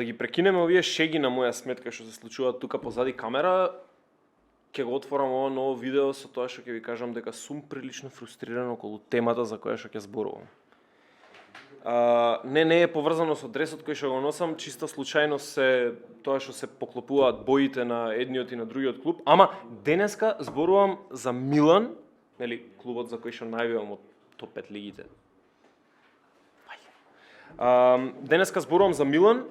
да ги прекинеме овие шеги на моја сметка што се случуваат тука позади камера, ќе го отворам ова ново видео со тоа што ќе ви кажам дека сум прилично фрустриран околу темата за која што ќе зборувам. Не е поврзано со дресот кој што го носам, чисто случајно се тоа што се поклопуваат боите на едниот и на другиот клуб, ама денеска зборувам за Милан, нели клубот за кој што најавивам од топ 5 лигите. Денеска зборувам за Милан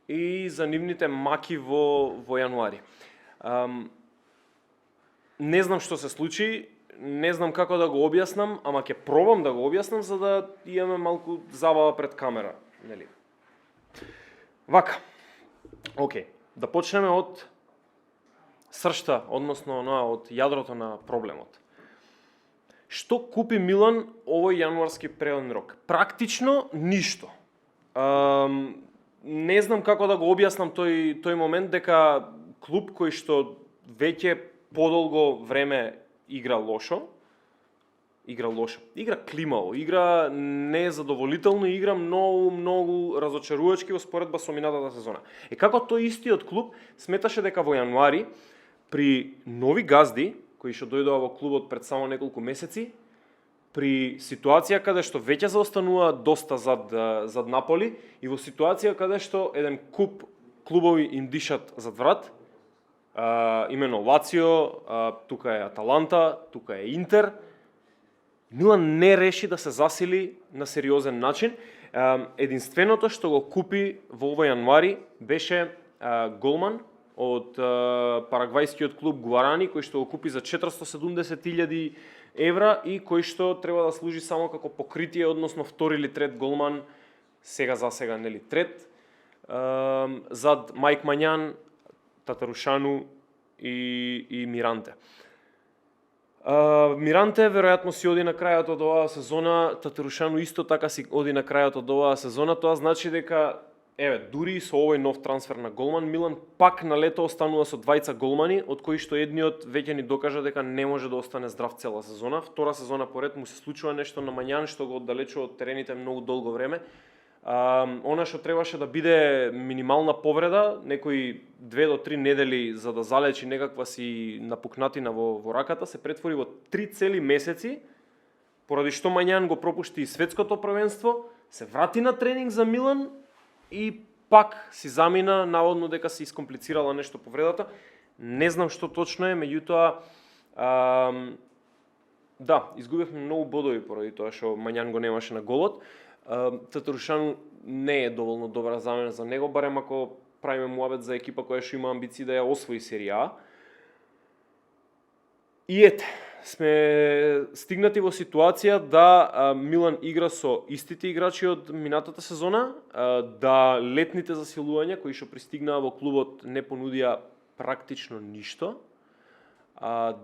и за нивните маки во јануари. Не знам што се случи, не знам како да го објаснам, ама ќе пробам да го објаснам за да имаме малку забава пред камера, нели? Вака. Океј, да почнеме од сршта, односно од јадрото на проблемот. Што купи Милан овој јануарски пределен рок? Практично ништо. Не знам како да го објаснам тој момент дека клуб кој што веќе подолго време игра лошо, игра климаво, игра незадоволително, игра многу разочарувачки во споредба со минатата сезона. Како тој истиот клуб сметаше дека во јануари при нови газди кои што дојдоа во клубот пред само неколку месеци, при ситуација каде што веќе заостанува доста зад Наполи и во ситуација каде што еден куп клубови им дишат зад врат, имено Лацио, тука е Аталанта, тука е Интер, Милан не реши да се засили на сериозен начин. Единственото што го купи во овој јануари беше голман од парагвајскиот клуб Гуарани, кој што го купи за 470.000 евра и кој што треба да служи само како покритие, односно втори или трет голман, сега нели трет, зад Мајк Мањан, Татарушану и Миранте. Миранте веројатно си оди на крајот од оваа сезона, Татарушану исто така си оди на крајот од оваа сезона, тоа значи дека дури и со овој нов трансфер на голман, Милан пак на лето останува со двајца голмани, од кои што едниот веќе ни докажа дека не може да остане здрав цела сезона. Втора сезона поред му се случува нешто на Мањан што го оддалечува од терените многу долго време. Она што требаше да биде минимална повреда, некои 2 до 3 недели за да залечи некаква си напукнатина во раката, се претвори во 3 цели месеци, поради што Мањан го пропушти и светското првенство, се врати на тренинг за Милан и пак си замина, наводно дека се искомплицирала нешто повредата. Не знам што точно е, меѓутоа изгубивме многу бодови поради тоа што Мањан го немаше на голот. Татарушану не е доволно добра замена за него, барем ако правиме муабет за екипа која што има амбиции да ја освои серија А. И сме стигнати во ситуација да Милан игра со истите играчи од минатата сезона, да летните засилувања кои што пристигнаа во клубот не понудија практично ништо.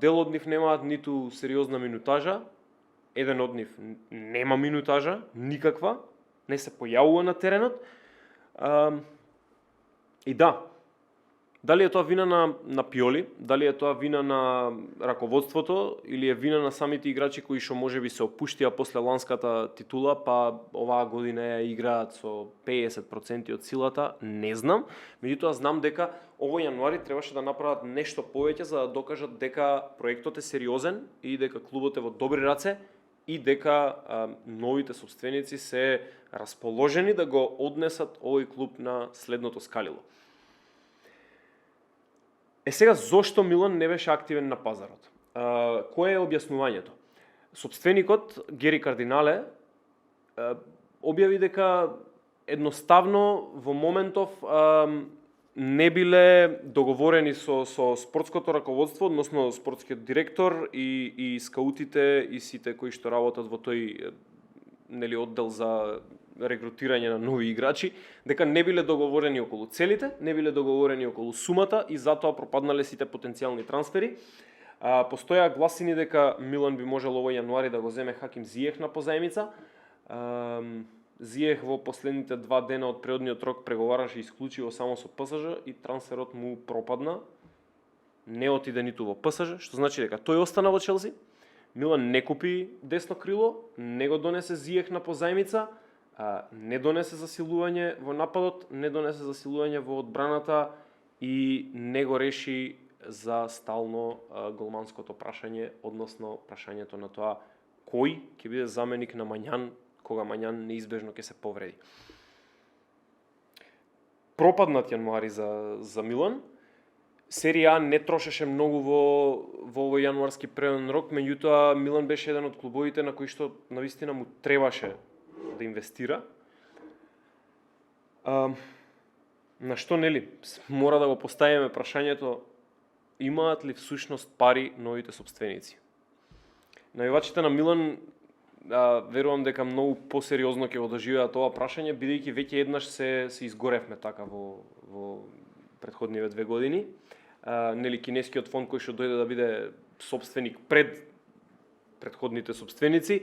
Дел од нив немаат ниту сериозна минутажа, еден од нив нема минутажа, никаква, не се појавува на теренот. И дали е тоа вина на Пиоли, дали е тоа вина на раководството или е вина на самите играчи кои што можеби се опуштија после ланската титула, па оваа година ја играат со 50% од силата, не знам. Меѓутоа знам дека овој јануари требаше да направат нешто повеќе за да докажат дека проектот е сериозен и дека клубот е во добри раце и дека новите собственици се расположени да го однесат овој клуб на следното скалило. Сега, зошто Милан не беше активен на пазарот? Кое е објаснувањето? Собственикот, Гери Кардинале, објави дека едноставно во моментов не биле договорени со спортското раководство, односно спортскиот директор и скаутите и сите кои што работат во тој оддел за регрутирање на нови играчи, дека не биле договорени околу целите, не биле договорени околу сумата и затоа пропаднале сите потенцијални трансфери. Постојаа гласини дека Милан би можел овој јануари да го земе Хаким Зиех на позајмица. Зиех во последните 2 дена од предходниот рок преговараше исклучиво само со ПСЖ и трансферот му пропадна. Не отиде ниту во ПСЖ, што значи дека тој остана во Челси. Милан не купи десно крило, не го донесе Зиех на позајмица. не донесе засилување во нападот, не донесе засилување во одбраната и не го реши за стално голманското прашање, односно прашањето на тоа кој ќе биде заменик на Мањан кога Мањан неизбежно ќе се повреди. Пропаднат јануари за Милан. Серија А не трошеше многу во овој јануарски преоден рок, меѓутоа Милан беше еден од клубовите на кои што навистина му требаше да инвестира. На што нели мора да го поставиме прашањето, имаат ли всушност пари новите собственици? Навивачите на Милан верувам дека многу посериозно ќе го доживеат ова прашање, бидејќи веќе еднаш се изгоревме така во претходниве 2 години. Нели кинескиот фонд кој што дојде да биде собственик пред претходните собственици,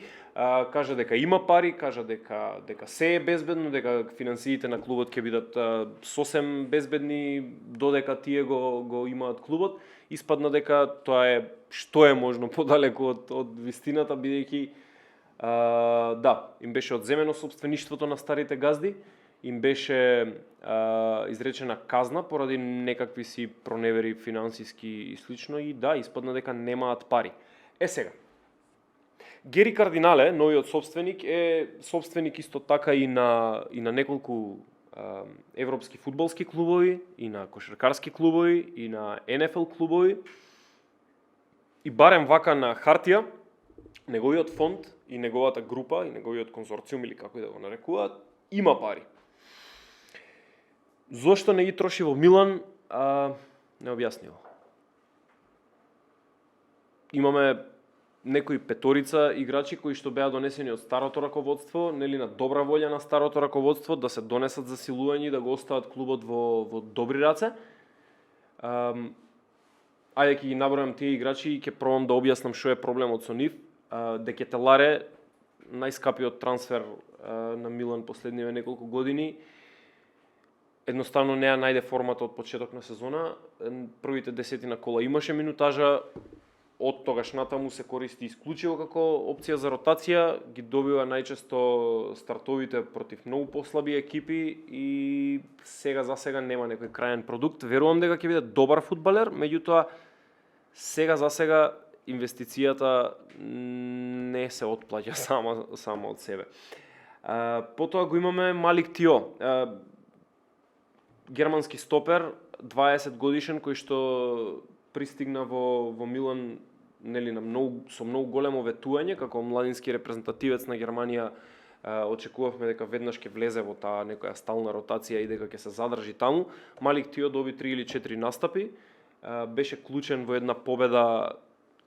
кажа дека има пари, кажа дека се е безбедно, дека финансиите на клубот ќе бидат сосем безбедни додека тие го имаат клубот. Испадна дека тоа е што е можно подалеку од вистината, бидејќи им беше одземено собствеништвото на старите газди, им беше изречена казна поради некакви си проневери финансиски и слично и испадна дека немаат пари. Сега, Гери Кардинале, новиот собственик, е собственик исто така и на неколку европски фудбалски клубови, и на кошаркарски клубови, и на НФЛ клубови. И барем вака на хартија, неговиот фонд и неговата група, и неговиот конзорциум, или како и да го нарекуваат, има пари. Зошто не ги троши во Милан, не објаснило. Имаме некои петорица играчи кои што беа донесени од старото раководство, нели на добра волја на старото раководство, да се донесат засилување и да го остават клубот во добри раце. Ајде ќе ги набројам тие играчи и ќе пробам да објаснам што е проблемот со нив. Де Кетеларе, најскапиот трансфер на Милан последниве неколку години, едноставно не ја најде формата од почеток на сезона. Првите 10 кола имаше минутажа, од тогаш натаму се користи исклучиво како опција за ротација, ги добива најчесто стартовите против многу послаби екипи и сега за сега нема некој крајен продукт. Верувам дека ќе биде добар фудбалер, меѓутоа сега за сега инвестицијата не се отплаќа само од себе. Потоа го имаме Малик Тио, германски стопер, 20 годишен, кој што пристигна во Милан нели со многу големо ветување како младински репрезентативец на Германија. Очекувавме дека веднаш ќе влезе во таа некоја стална ротација и дека ќе се задржи таму. Малик Тио доби 3 или 4 настапи, беше клучен во една победа,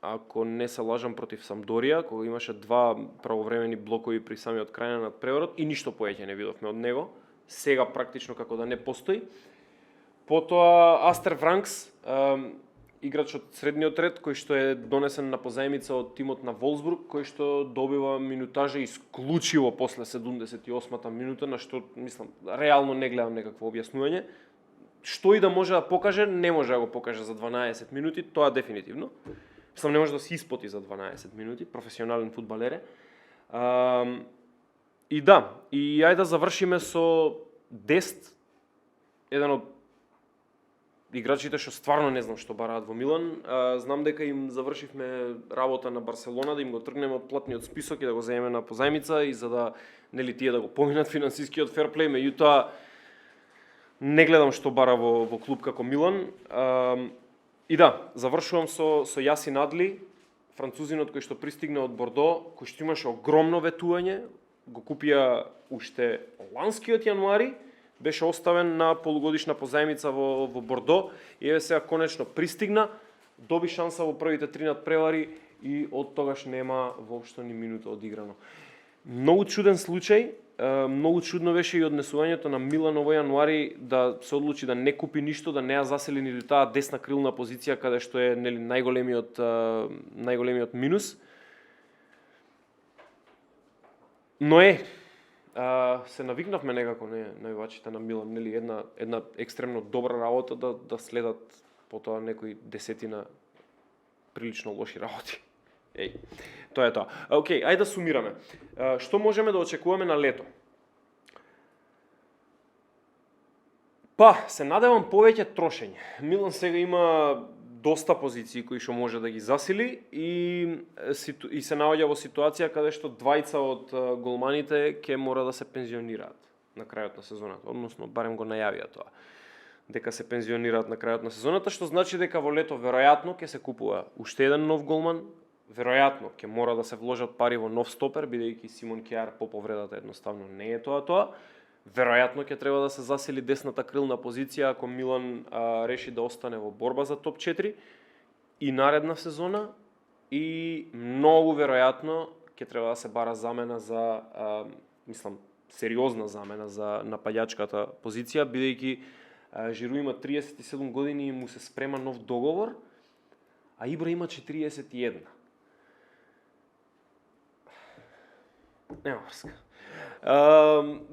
ако не се лажам, против Самдорија, кога имаше 2 правовремени блокови при самиот крај на надпреварот и ништо поеќе не видовме од него. Сега практично како да не постои. Потоа Астер Вранкс, играч од средниот ред, кој што е донесен на позајмица од тимот на Волсбург, кој што добива минутажа исклучиво после 78-та минута, на што, мислам, реално не гледам некакво објаснување. Што и да може да покаже, не може да го покаже за 12 минути, тоа дефинитивно. Мислам, не може да се испоти за 12 минути, професионален фудбалер е. И ајде да завршиме со Дест, еден од играчите што стварно не знам што бараат во Милан. Знам дека им завршивме работа на Барселона, да им го тргнеме од платниот список и да го земеме на позајмица и за да нели тие да го поминат финансискиот ферплеј, меѓутоа не гледам што бара во клуб како Милан. И завршувам со Јасин Адли, французинот кој што пристигна од Бордо, кој што имаше огромно ветување, го купија уште ланскиот јануари, беше оставен на полугодишна позајмица во Бордо и еве сега конечно пристигна, доби шанса во првите 3 надпревари и од тогаш нема воопшто ни минута одиграно. Многу чуден случај, многу чудно беше и однесувањето на Милан овој јануари да се одлучи да не купи ништо, да не ја засели ни таа десна крилна позиција каде што е нели најголемиот минус. Но се навикнавме некако највачите на Милан, нели една екстремно добра работа да следат потоа некои десетина прилично лоши работи. Тоа е тоа. Океј, ајде да сумираме. Што можеме да очекуваме на лето? Па, се надевам повеќе трошење. Милан сега има доста позиции кои што може да ги засили и се наоѓа во ситуација каде што двајца од голманите ќе мора да се пензионираат на крајот на сезоната, односно барем го најавија тоа, дека се пензионираат на крајот на сезоната, што значи дека во лето веројатно ќе се купува уште еден нов голман, веројатно ќе мора да се вложат пари во нов стопер, бидејќи Симон Кјар по повредата едноставно не е тоа. Веројатно ќе треба да се засили десната крилна позиција ако Милан реши да остане во борба за топ 4 и наредна сезона, и многу веројатно ќе треба да се бара замена за сериозна замена за напаѓачката позиција, бидејќи Жиру има 37 години и му се спрема нов договор, а Ибра има 41. Нема врска.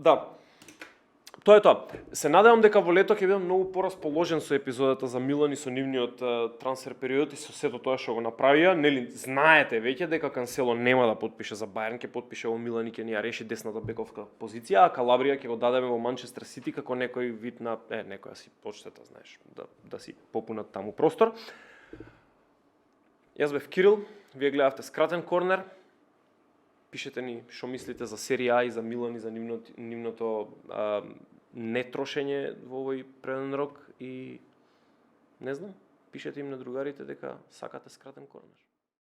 Да. Тоа е тоа. Се надевам дека во лето ќе бидам многу порасположен со епизодата за Милан и со нивниот трансфер период и со сето тоа што го направија. Нели знаете веќе дека Кансело нема да потпише за Бајерн, ќе потпише во Милан и ќе ни ја реши десната бековска позиција, а Калабрија ќе го дадеме во Манчестер Сити како некој вид на некоја си почтета, знаеш, да си попунат таму простор. Јас бев Кирил, вие гледавте скратен корнер. Пишете ни што мислите за серија А и за Милан и за нивното нетрошење во овој преден рок и не знам, пишете им на другарите дека сакате скратен корнер.